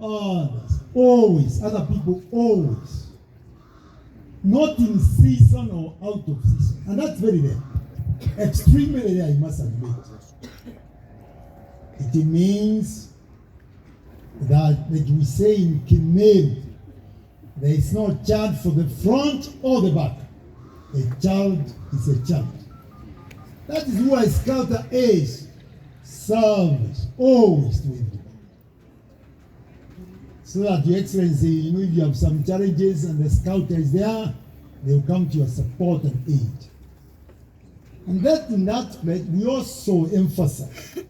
others. Always. Other people always. Not in season or out of season. And that's very rare. Extremely rare, I must admit. It means that, like we say in kaimenyi, there is no child for the front or the back. A child is a child. That is why Scouter is service, always to everybody. So that Your Excellency, if you have some challenges and the Scouter is there, they will come to your support and aid. And that in that place, we also emphasize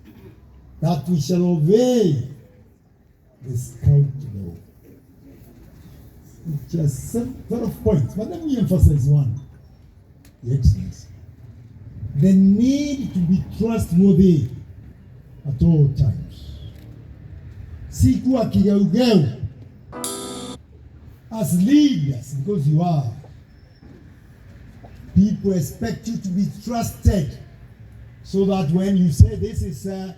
that we shall obey the Scout law. Just 12 points, but let me emphasize one, Your Excellency. The need to be trustworthy at all times. Siku akigeugeu as leaders, because you are. People expect you to be trusted, so that when you say this is a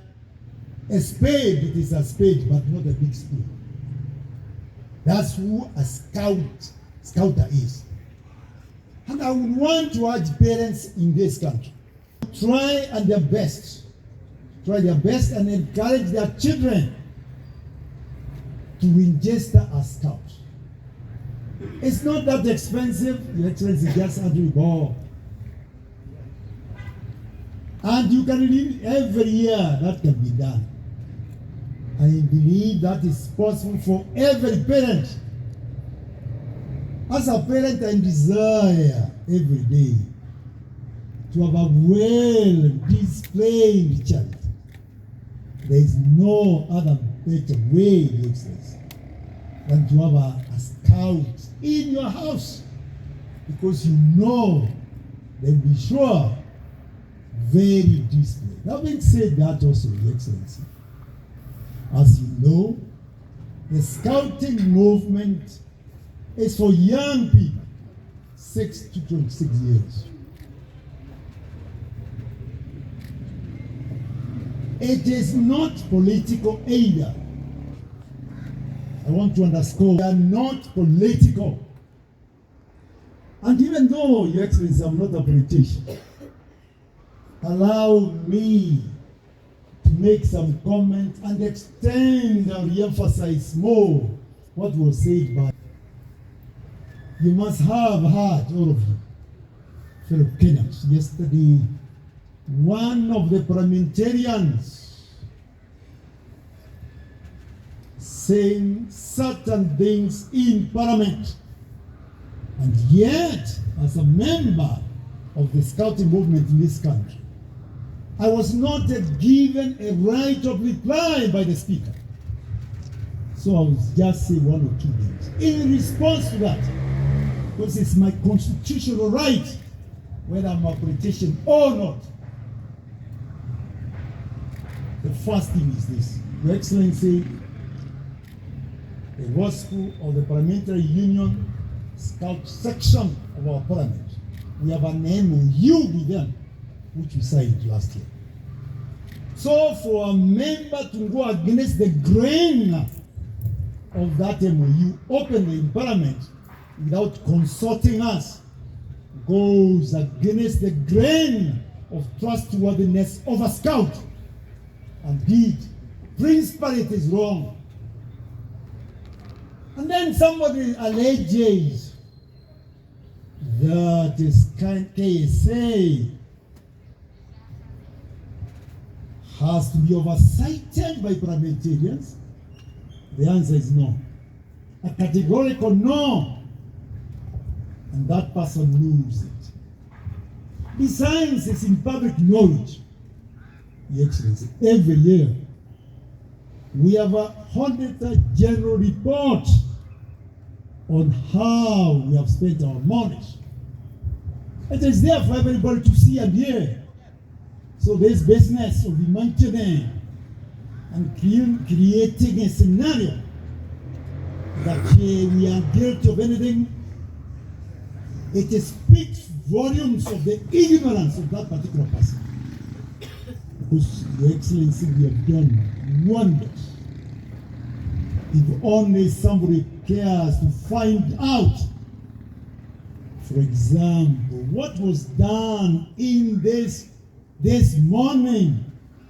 spade, it is a spade, but not a big spade. That's who a scouter is. And I would want to urge parents in this country, try their best and encourage their children to register as scouts. It's not that expensive, Your Excellency, just $100. And you can read every year, that can be done. I believe that is possible for every parent. As a parent, I desire every day to have a well-displayed child. There is no other better way, Your Excellency, than to have a scout in your house, because you know they'll be sure very displayed. Having said that also, Your Excellency, as you know, the scouting movement is for young people, 6 to 26 years. It is not political either. I want to underscore, they are not political. And even though, Your Excellency, I'm not a politician, allow me to make some comment and extend and re-emphasize more what was said by. You must have heard, all of you, fellow Kenyans, yesterday, one of the parliamentarians saying certain things in Parliament. And yet, as a member of the scouting movement in this country, I was not given a right of reply by the Speaker. So I will just say one or two things in response to that, because it's my constitutional right, whether I'm a politician or not. The first thing is this, Your Excellency, the WASCO of the Parliamentary Union Scout section of our Parliament, we have an MOU with them, which we signed last year. So for a member to go against the grain of that MOU openly in Parliament without consulting us goes against the grain of trustworthiness of a scout. Indeed, principally it is wrong. And then somebody alleges that KSA has to be oversighted by parliamentarians. The answer is no. A categorical no. And that person knows it. Besides, it's in public knowledge, Your Excellency, every year we have a auditor general report on how we have spent our money. It is there for everybody to see and hear. So this business of imagining and creating a scenario that we are guilty of anything, it speaks volumes of the ignorance of that particular person. Because, Your Excellency, we have done wonders. If only somebody cares to find out, for example, what was done in this morning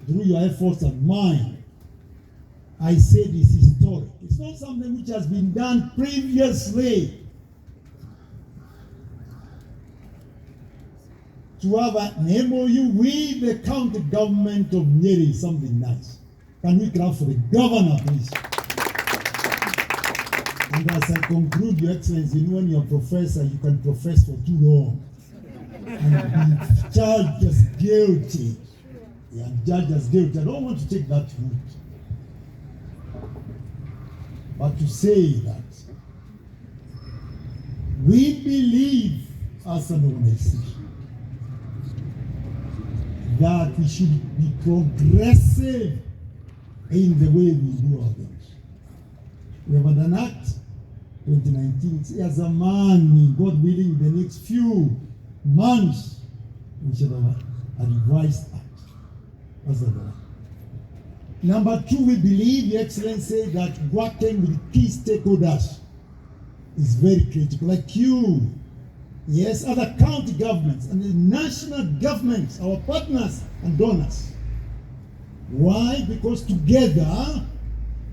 through your efforts and mine. I said it's historic. It's not something which has been done previously. To have an MOU with the county government of Nyeri is something nice. Can we clap for the governor, please? And as I conclude, Your Excellency, you know when you're a professor, you can profess for too long and be charged as guilty. Yeah, judged as guilty. I don't want to take that route. But to say that we believe as an organization that we should be progressive in the way we do our things. We have an act, 2019, as a man, God willing, the next few months, we should have a revised act. That's the one. Number two, we believe, Your Excellency, that working with key stakeholders is very critical. Like you, yes, other county governments and the national governments, our partners and donors. Why? Because together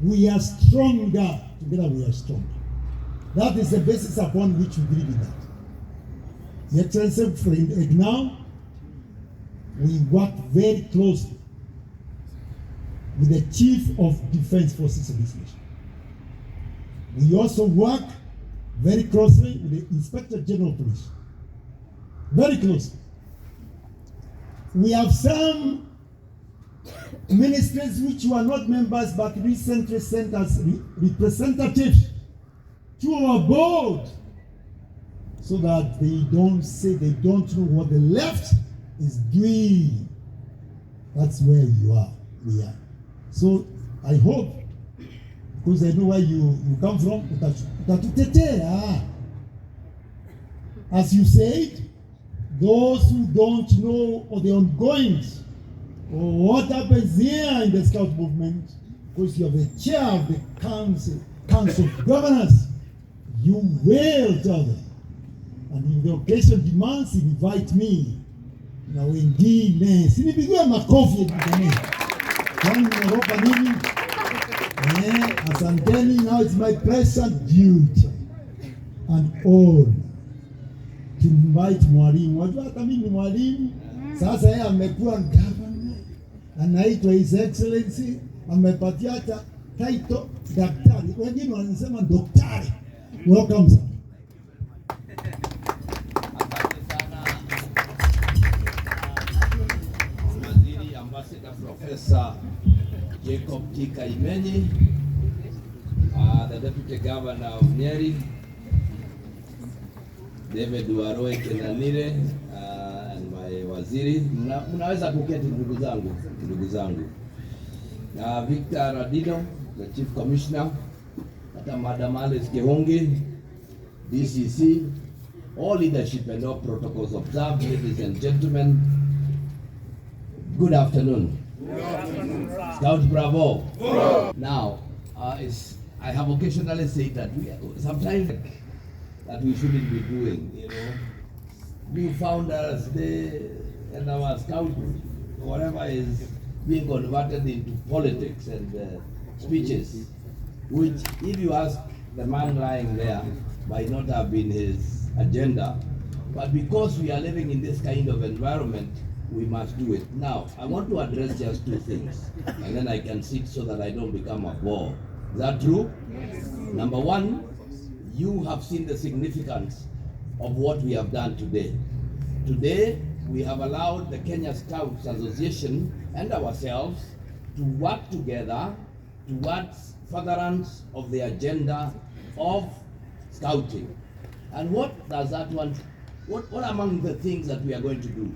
we are stronger. Together we are stronger. That is the basis upon which we believe in that. Your Excellency, for right now, we work very closely with the Chief of Defense Forces of this nation. We also work very closely with the Inspector General of Police. Very closely. We have some ministries which were not members but recently sent as representatives to our board so that they don't say they don't know what the left is doing. That's where you are. We are. So I hope, because I know where you come from, as you said, those who don't know or the ongoings or what happens here in the Scout movement, because you are the chair of the council of governors, you will tell them. And if the occasion demands, invite me. Now indeed, sinipigwe makofi jamani. Kwani Europa nini? Asanteni, now it's my pleasure, duty and honor to invite mwalimu. Wajua hata mimi ni mwalimu. Sasa yeye amekuwa governor. Anaitwa His Excellency, amepatia hata title daktari. Wengine wanasema daktari. Welcome sir. Professor Jacob T. Kaimenyi, the Deputy Governor of Nyeri, David Waroe Kenanire, and my waziri. Mnaweza kuketi ndugu zangu. Victor Radido, the Chief Commissioner, Madam Alice Kehongi, DCC, all leadership and all protocols observed, ladies and gentlemen. Good afternoon. Scout Bravo. Now, I have occasionally said that sometimes that we shouldn't be doing, New founders, and our scout, whatever is being converted into politics and speeches, which, if you ask the man lying there, might not have been his agenda. But because we are living in this kind of environment, we must do it. Now, I want to address just two things, and then I can sit so that I don't become a bore. Is that true? Yes. Number one, you have seen the significance of what we have done today. Today, we have allowed the Kenya Scouts Association and ourselves to work together towards furtherance of the agenda of scouting. And what does that want? What among the things that we are going to do?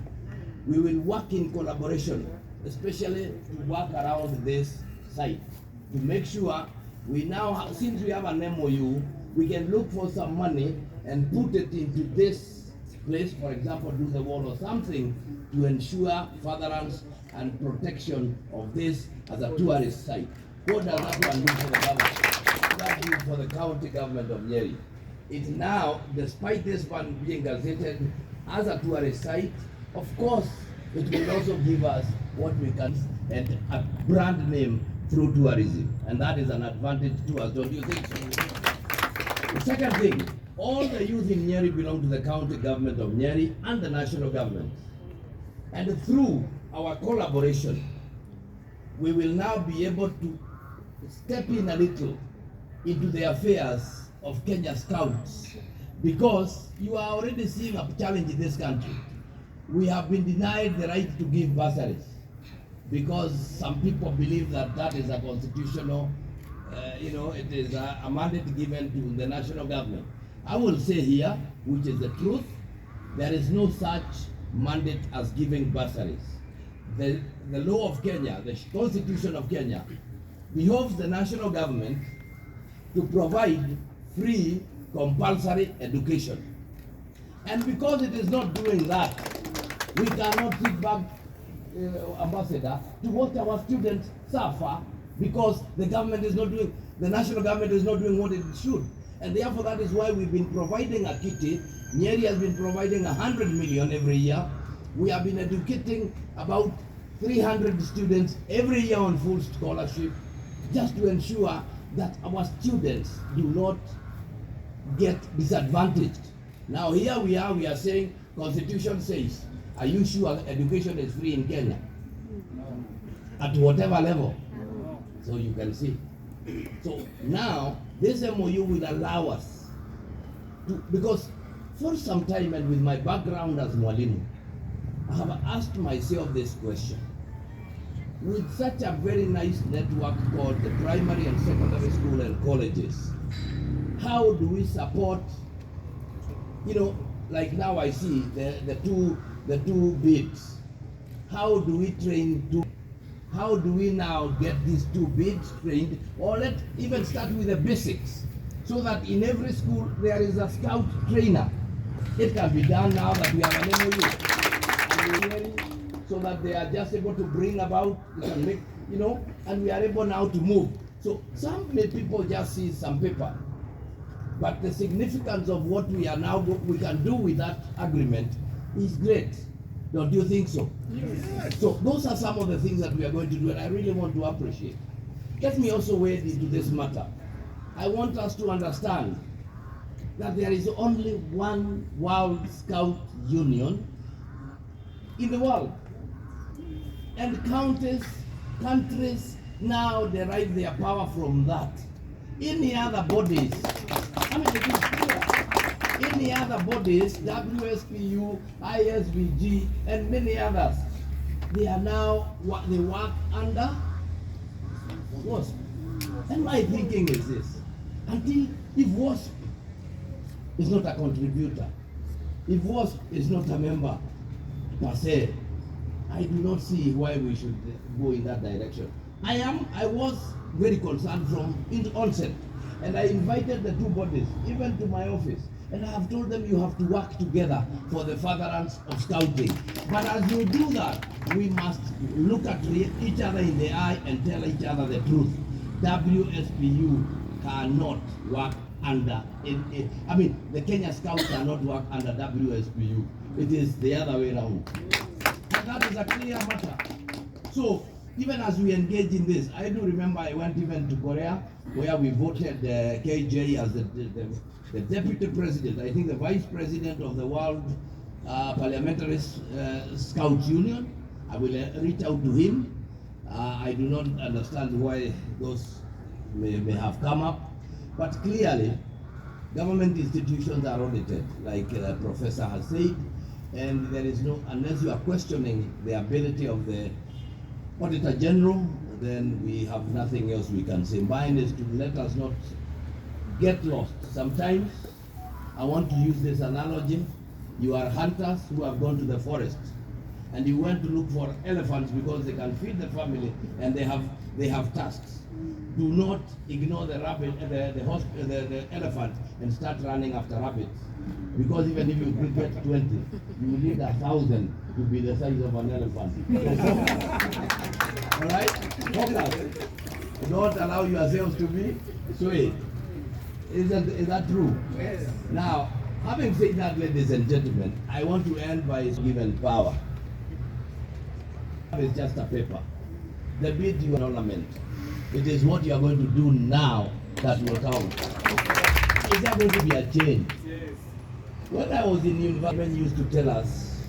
We will work in collaboration, especially to work around this site, to make sure we now have, since we have an MOU, we can look for some money and put it into this place, for example, do the wall or something, to ensure furtherance and protection of this as a tourist site. What does that one do for the government? county government of Nyeri. It now, despite this one being gazetted as a tourist site, of course, it will also give us what we can, and a brand name through tourism. And that is an advantage to us, don't you think so? The second thing, all the youth in Nyeri belong to the county government of Nyeri and the national government. And through our collaboration, we will now be able to step in a little into the affairs of Kenya Scouts, because you are already seeing a challenge in this country. We have been denied the right to give bursaries because some people believe that that is a constitutional, it is a mandate given to the national government. I will say here, which is the truth, there is no such mandate as giving bursaries. The law of Kenya, the constitution of Kenya, behoves the national government to provide free compulsory education. And because it is not doing that, we cannot sit back, Ambassador, to watch our students suffer because the government is not doing, the national government is not doing what it should. And therefore that is why we've been providing a kitty. Nyeri has been providing 100 million every year. We have been educating about 300 students every year on full scholarship, just to ensure that our students do not get disadvantaged. Now here we are saying, Constitution says, are you sure education is free in Kenya? At whatever level. So you can see. So now, this MOU will allow us to, because for some time and with my background as Mwalimu, I have asked myself this question. With such a very nice network called the primary and secondary school and colleges, how do we support, like now I see the two bids. How do we train two? How do we now get these two bids trained? Or let's even start with the basics, so that in every school there is a scout trainer. It can be done now that we have an MOU, so that they are just able to bring about, we can make, and we are able now to move. So some people just see some paper, but the significance of what we can do with that agreement is great. Don't you think so? Yes. So those are some of the things that we are going to do, and I really want to appreciate. Let me also wade into this matter. I want us to understand that there is only one World Scout Union in the world. And countries now derive their power from that. Any other bodies, it is clear. Any other bodies, WSPU, ISBG, and many others, they work under WASP. And my thinking is this: if WASP is not a contributor, if WASP is not a member per se, I do not see why we should go in that direction. I was very concerned from the onset, and I invited the two bodies, even to my office, and I have told them you have to work together for the furtherance of scouting. But as you do that, we must look at each other in the eye and tell each other the truth. WSPU cannot work under, the Kenya Scouts cannot work under WSPU. It is the other way around. And that is a clear matter. So, even as we engage in this, I do remember I went even to Korea, where we voted KJ as the deputy president, I think the vice president of the World Parliamentary Scout Union. I will reach out to him. I do not understand why those may have come up, but clearly government institutions are audited, like the professor has said, and there is no, unless you are questioning the ability of the Auditor General, then we have nothing else we can say. Mine is to let us not get lost. Sometimes, I want to use this analogy. You are hunters who have gone to the forest, and you went to look for elephants because they can feed the family and they have tusks. Do not ignore the rabbit, the elephant, and start running after rabbits. Because even if you get 20, you need 1,000 to be the size of an elephant. All right? Focus. Don't allow yourselves to be swayed. Is that true? Yes. Now, having said that, ladies and gentlemen, I want to end by given power. It's just a paper. The bid you ornament. It is what you are going to do now that will count. Is there going to be a change? Yes. When I was in university, used to tell us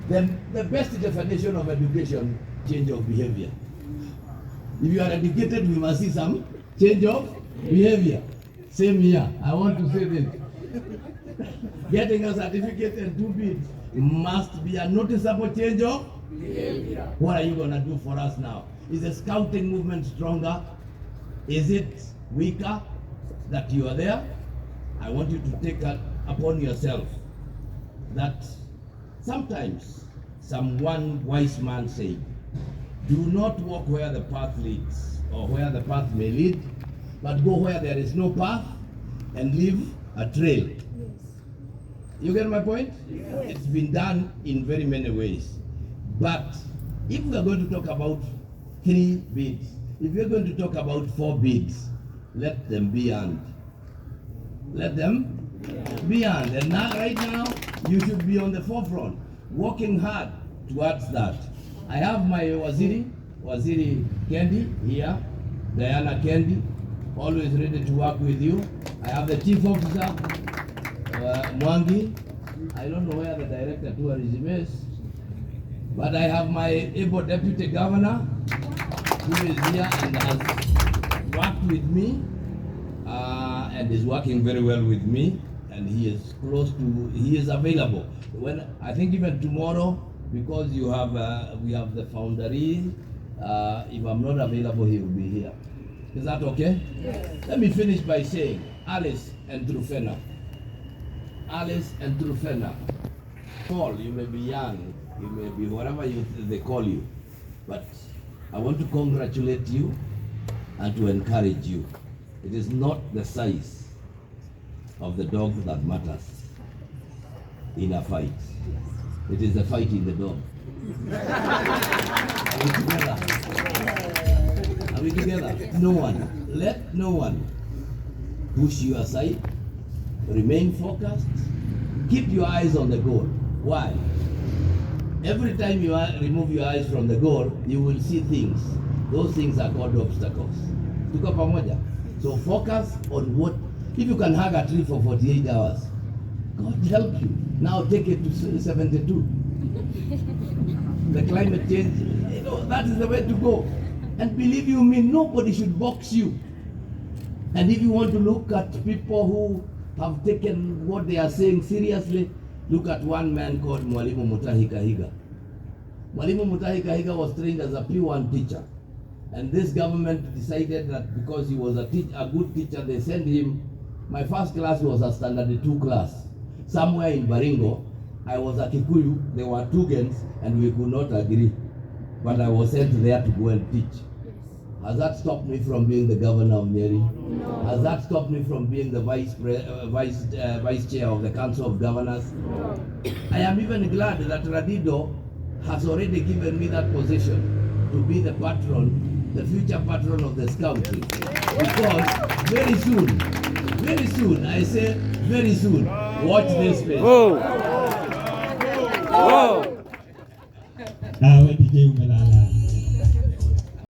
the best definition of education, change of behavior. If you are educated, we must see some change of behavior. Same here. I want to say this. Getting a certificate and 2 bids must be a noticeable change of behavior. What are you going to do for us now? Is the scouting movement stronger? Is it weaker that you are there? I want you to take upon yourself that sometimes one wise man said, do not walk where the path leads or where the path may lead, but go where there is no path and leave a trail. Yes. You get my point? Yes. It's been done in very many ways. But if we are going to talk about 3 bids, if we are going to talk about 4 bids, let them be earned. Let them be earned. And now, right now, you should be on the forefront, working hard towards that. I have my Waziri Kendi here, Diana Kendi, always ready to work with you. I have the Chief Officer, Mwangi. I don't know where the Director of Tourism is, but I have my able Deputy Governor, who is here and has worked with me, and is working very well with me, and he is he is available. When I think even tomorrow, because we have the foundery, if I'm not available, he will be here. Is that okay? Yes. Let me finish by saying, Alice and Trufena. Alice and Trufena. Paul, you may be young, you may be whatever they call you, but I want to congratulate you and to encourage you. It is not the size of the dog that matters in a fight. It is the fight in the dog. Are we together? Are we together? Let no one push you aside. Remain focused. Keep your eyes on the goal. Why? Every time you remove your eyes from the goal, you will see things. Those things are called obstacles. Tuko pamoja? So focus on what. If you can hug a tree for 48 hours, God help you. Now take it to 72. The climate change, that is the way to go. And believe you me, nobody should box you. And if you want to look at people who have taken what they are saying seriously, look at one man called Mwalimu Mutahi Kahiga. Mwalimu Mutahi Kahiga was trained as a P1 teacher. And this government decided that because he was a good teacher, they sent him. My first class was a standard 2 class. Somewhere in Baringo, I was a Kikuyu, there were 2 gens, and we could not agree. But I was sent there to go and teach. Has that stopped me from being the governor of Nyeri? No. Has that stopped me from being the vice chair of the Council of Governors? No. I am even glad that Radido has already given me that position to be the patron, the future patron of this country. Because very soon, I say very soon, watch this space. Whoa! Whoa! DJ Umelala.